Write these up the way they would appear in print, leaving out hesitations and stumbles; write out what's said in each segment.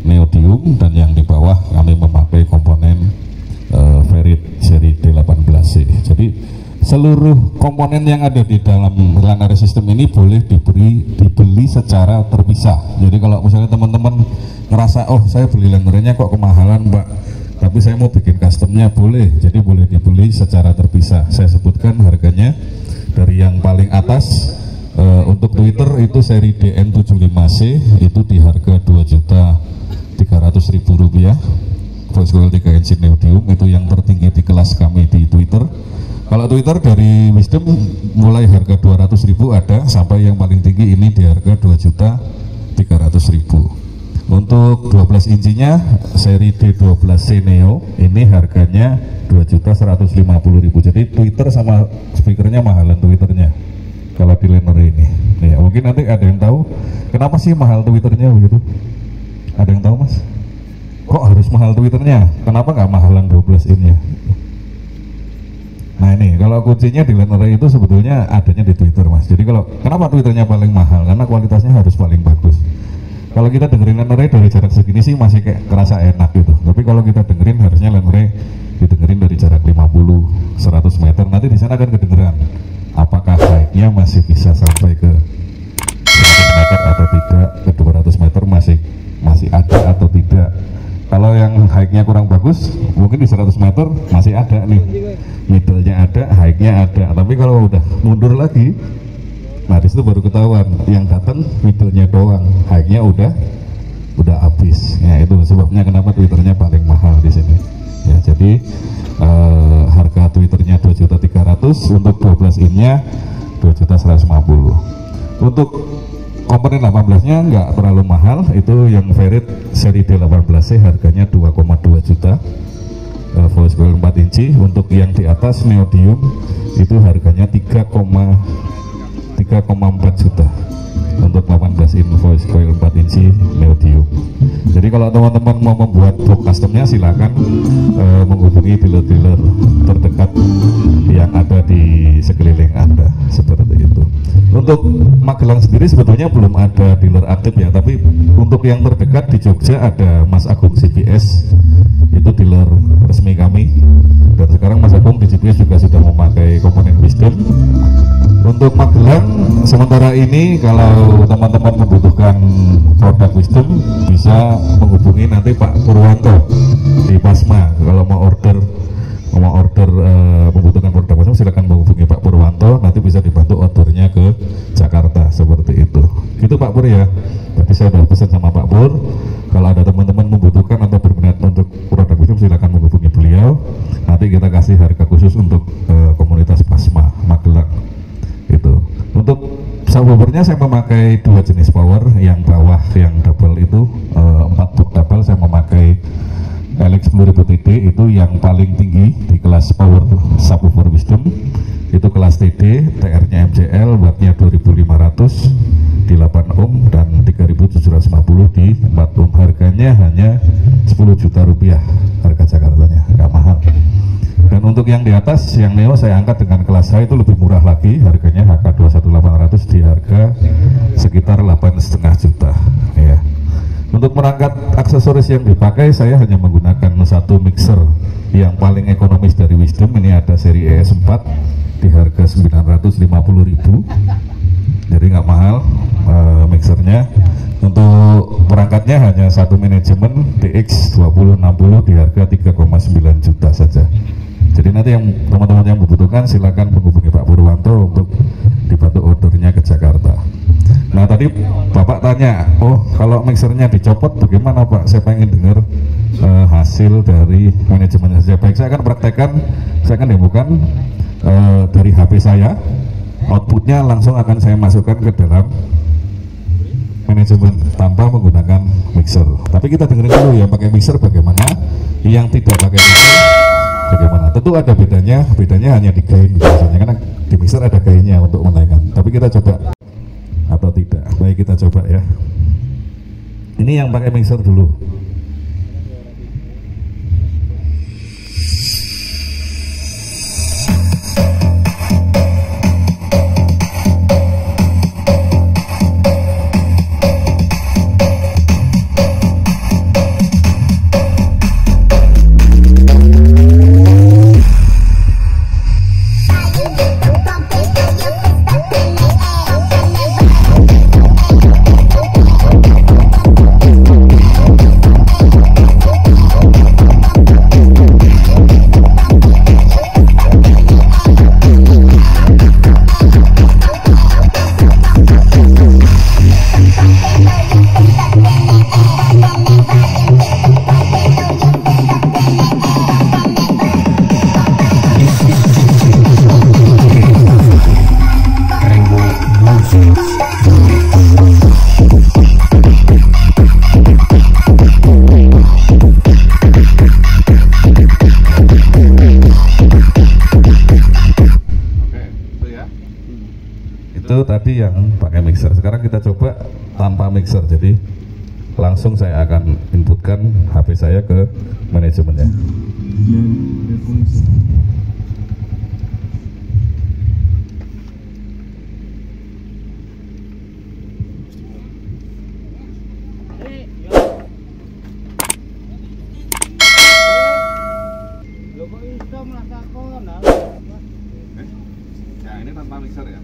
Neodymium, dan yang di bawah kami memakai komponen ferrit seri D18C. Jadi seluruh komponen yang ada di dalam Lanare System ini boleh dibeli secara terpisah. Jadi kalau misalnya teman-teman ngerasa, oh saya beli Lanare-nya kok kemahalan Mbak, tapi saya mau bikin customnya, boleh. Jadi boleh dibeli secara terpisah. Saya sebutkan harganya dari yang paling atas. Untuk Twitter itu seri DN75C itu di harga Rp2.300.000. Voice coil 3 inch Neodymium itu yang tertinggi di kelas kami di Twitter. Kalau Twitter dari Wisdom mulai harga 200.000 ada, sampai yang paling tinggi ini di harga 2.300.000. Untuk 12 incinya seri D12C Neo ini harganya 2.150.000. Jadi Twitter sama speakernya mahalan Twitternya kalau di Lanare ini. Ya, mungkin nanti ada yang tahu kenapa sih mahal Twitternya begitu? Ada yang tahu Mas? Kok harus mahal Twitternya? Kenapa nggak mahalan 12 innya? Nah ini kalau kuncinya di Lanare itu sebetulnya adanya di Twitter Mas. Jadi kalau kenapa Twitternya paling mahal? Karena kualitasnya harus paling bagus. Kalau kita dengerin Lanare dari jarak segini sih masih kayak kerasa enak gitu. Tapi kalau kita dengerin harusnya Lanare didengerin dari jarak 50-100 meter. Nanti di sana akan kedengeran apakah high-nya masih bisa sampai ke 100 meter atau tidak, ke 200 meter masih ada atau tidak. Kalau yang high-nya kurang bagus, mungkin di 100 meter masih ada nih, middle-nya ada, high-nya ada. Tapi kalau udah mundur lagi, nah disitu baru ketahuan yang datang middle-nya doang, high-nya udah habis. Ya itu sebabnya kenapa Twitternya paling mahal di sini. Ya jadi harga Twitternya 2.300.000, untuk 12 innya 2.150.000. Untuk komponen 18-nya nggak terlalu mahal, itu yang ferrit seri D18C harganya 2,2 juta. Voice coil 4 inci. Untuk yang di atas Neodymium itu harganya 3,4 juta untuk 18 in voice coil 4 inci Neodymium. Jadi kalau teman-teman mau membuat box customnya silakan menghubungi dealer-dealer terdekat yang ada di sekeliling Anda, seperti itu. Untuk Magelang sendiri sebetulnya belum ada dealer aktif ya, tapi untuk yang terdekat di Jogja ada Mas Agung CBS, itu dealer resmi kami. Dan sekarang Mas Agung di CBS juga sudah memakai komponen Wisdom. Untuk Magelang sementara ini kalau teman-teman membutuhkan produk Wisdom bisa menghubungi nanti Pak Purwanto di Pasma. Kalau mau order membutuhkan produk Pasma silakan menghubungi Pak Purwanto, nanti bisa dibantu ordernya ke Jakarta, seperti itu. Gitu Pak Pur ya. Tadi saya sudah pesan sama Pak Pur, kalau ada teman-teman membutuhkan atau berminat untuk produk Wisdom silakan menghubungi beliau. Nanti kita kasih harga khusus untuk komunitas Pasma Magelang. Itu. Untuk subwoofernya saya memakai dua jenis power, yang bawah yang double itu 4 box double saya memakai LX 10.000 TD, itu yang paling tinggi di kelas power subwoofer Wisdom. Itu kelas TD, TR-nya MCL, wattnya 2500 di 8 ohm dan 3750 di 4 ohm. Harganya hanya 10 juta rupiah harga Jakartanya, nggak mahal. Dan untuk yang di atas, yang Neo saya angkat dengan kelas high itu lebih murah lagi, harganya HK21800 di harga sekitar 8,5 juta ya. Untuk perangkat aksesoris yang dipakai saya hanya menggunakan satu mixer yang paling ekonomis dari Wisdom. Ini ada seri ES4 di harga 950.000, jadi nggak mahal mixernya. Untuk perangkatnya hanya satu manajemen DX2060 di harga 3,9 juta saja. Jadi nanti yang teman-teman yang membutuhkan silakan menghubungi Pak Purwanto untuk dibantu ordernya ke Jakarta. Nah tadi Bapak tanya, oh kalau mixernya dicopot bagaimana Pak? Saya pengen dengar hasil dari manajemennya saja. Baik, saya akan praktekkan, saya akan demokan dari HP saya. Outputnya langsung akan saya masukkan ke dalam manajemen tanpa menggunakan mixer. Tapi kita dengerin dulu yang pakai mixer bagaimana, yang tidak pakai mixer bagaimana. Tentu ada bedanya hanya di gain biasanya, karena di di mixer ada gainnya untuk menaikkan, tapi kita coba atau tidak. Baik, kita coba ya. Ini yang pakai mixer dulu. Itu tadi yang pakai mixer. Sekarang kita coba tanpa mixer. Jadi langsung saya akan inputkan HP saya ke manajemennya. Nah, ini tanpa mixer ya.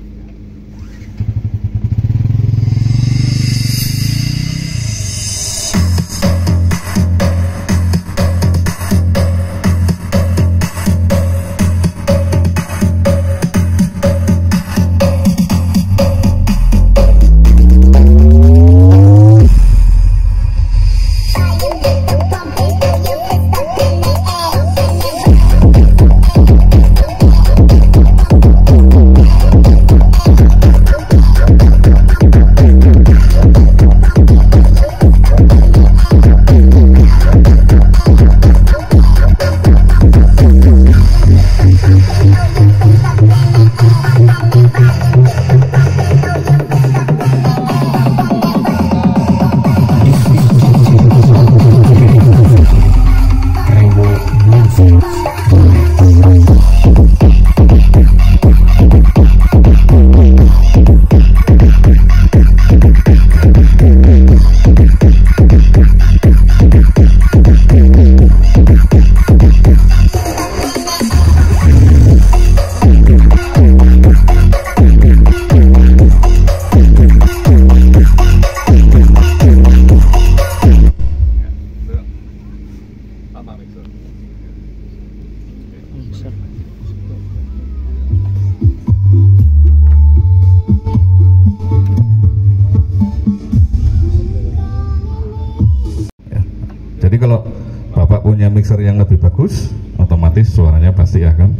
Jadi kalau Bapak punya mixer yang lebih bagus, otomatis suaranya pasti akan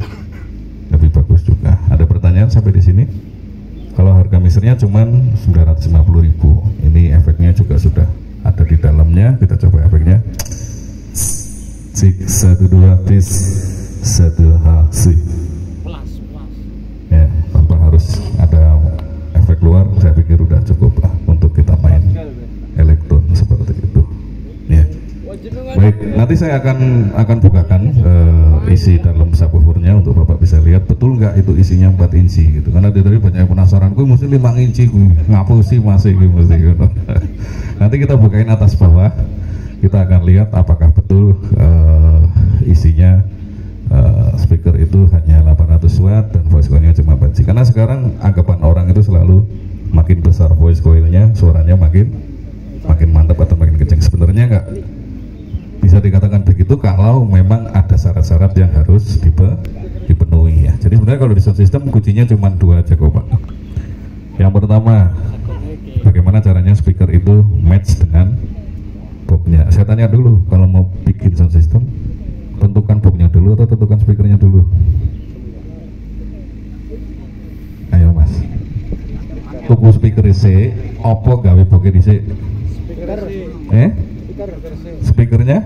lebih bagus juga. Ada pertanyaan sampai di sini? Kalau harga mixernya cuma 950.000, ini efeknya juga sudah ada di dalamnya. Kita coba efeknya. Cik 1 2 tis 1 hasil. Ya, tanpa harus ada efek luar, saya pikir udah cukup lah untuk kita main elektron seperti itu. Ya. Baik, nanti saya akan bukakan isi dalam subwoofernya untuk Bapak bisa lihat betul nggak itu isinya 4 inci gitu. Karena dari banyak penasaran, gue mesti 5 inci, ngapu sih masih mesti gitu. Nanti kita bukain atas bawah, kita akan lihat apakah betul isinya speaker itu hanya 800 watt dan voice coilnya cuma 4 inci. Karena sekarang anggapan orang itu selalu makin besar voice coilnya, suaranya makin mantap atau makin kencang. Sebenarnya nggak bisa dikatakan begitu kalau memang ada syarat-syarat yang harus dipenuhi ya. Jadi sebenarnya kalau di sound system kuncinya cuma 2 aja kok Pak. Yang pertama, bagaimana caranya speaker itu match dengan boxnya. Saya tanya dulu, kalau mau bikin sound system, tentukan boxnya dulu atau tentukan speakernya dulu? Ayo Mas, tuku speaker C, opo gawe boxnya di C? Speakernya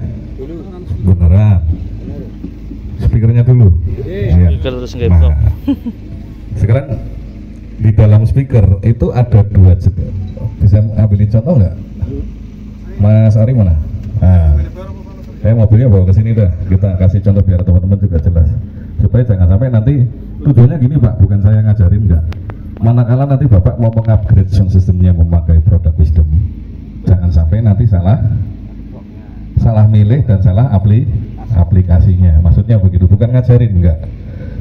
beneran, speakernya dulu. Speaker terus nggak Sekarang di dalam speaker itu ada dua jenis. Bisa ambilin contoh nggak? Mas Ari mana? Nah, saya mobilnya bawa ke sini dah. Kita kasih contoh biar teman-teman juga jelas. Supaya jangan sampai nanti tujuannya gini Pak, bukan saya ngajarin enggak. Manakala nanti Bapak mau mengupgrade sound systemnya memakai produk Wisdom, jangan sampai nanti salah milih dan salah aplikasinya. Maksudnya begitu, bukan ngajarin enggak.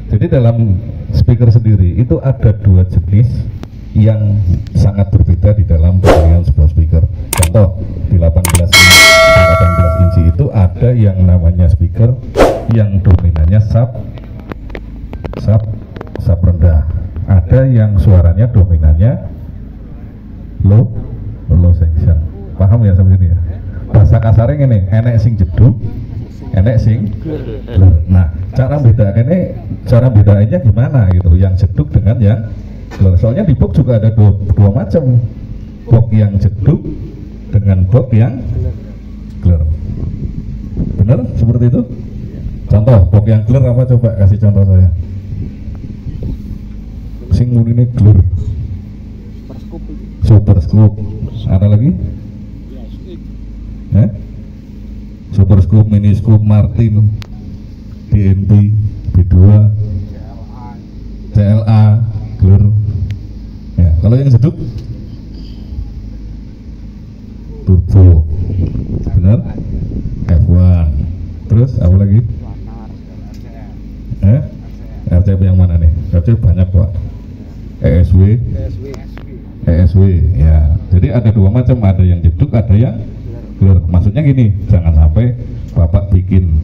Jadi dalam speaker sendiri itu ada dua jenis yang sangat berbeda di dalam pemilihan sebuah speaker. Contoh di 18 inci itu ada yang namanya speaker yang dominannya sub rendah. Ada yang suaranya dominannya low section. Paham ya sampai sini ya? Bahasa kasarnya ini, enek sing jeduk, enek sing blur. Nah, cara bedainnya gimana gitu? Yang jeduk dengan yang blur. Soalnya di box juga ada dua macam. Box yang jeduk dengan box yang blur. Benar seperti itu? Contoh box yang blur apa, coba kasih contoh saya. Sing murine blur. Super scoop. Ada lagi? Super scoop, mini scoop, Martin, DNB, B2, CLA, blur. Ya, kalau yang jeduk turbo. Benar? F1. Terus apa lagi? RCP yang mana nih? RCP banyak Pak. ESW, ya. Jadi ada dua macam, ada yang jeduk, ada yang blur. Maksudnya gini, jangan sampai Bapak bikin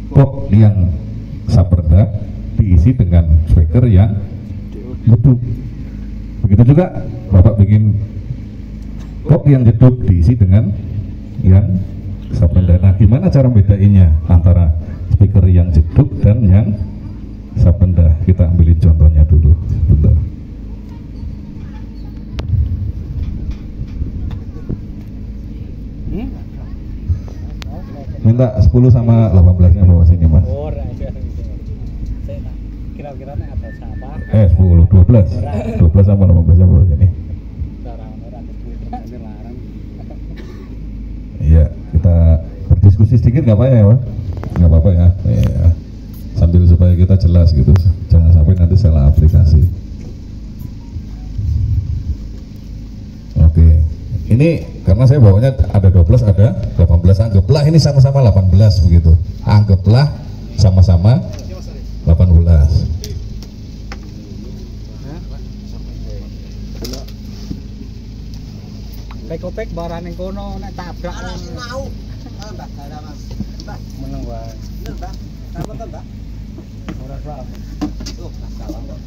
box yang sub rendah diisi dengan speaker yang jeduk. Begitu juga Bapak bikin box yang jeduk diisi dengan yang sub rendah. Nah, gimana cara bedainnya antara speaker yang jeduk dan yang sub rendah? Kita ambilin contohnya dulu. Bentar. Minta 10 sama 18 nya bawa sini Mas. Kira-kira ada siapa? 10, 12 sama 18 nya bawa sini. Iya, kita berdiskusi sedikit nggak apa-apa ya Pak? Nggak apa-apa ya. Ya. Sambil supaya kita jelas gitu, jangan sampai nanti salah aplikasi. Oke, ini karena saya bawanya ada 12, ada 18, anggaplah ini sama-sama 18 begitu. Anggaplah sama-sama 18. Kopek barang yang kono nek tabrak mau. Mbak, Mas. Mbak, meneng wae. Bener, Mbak. Apa, Mbak? Ora paham. Tuh, salah kok.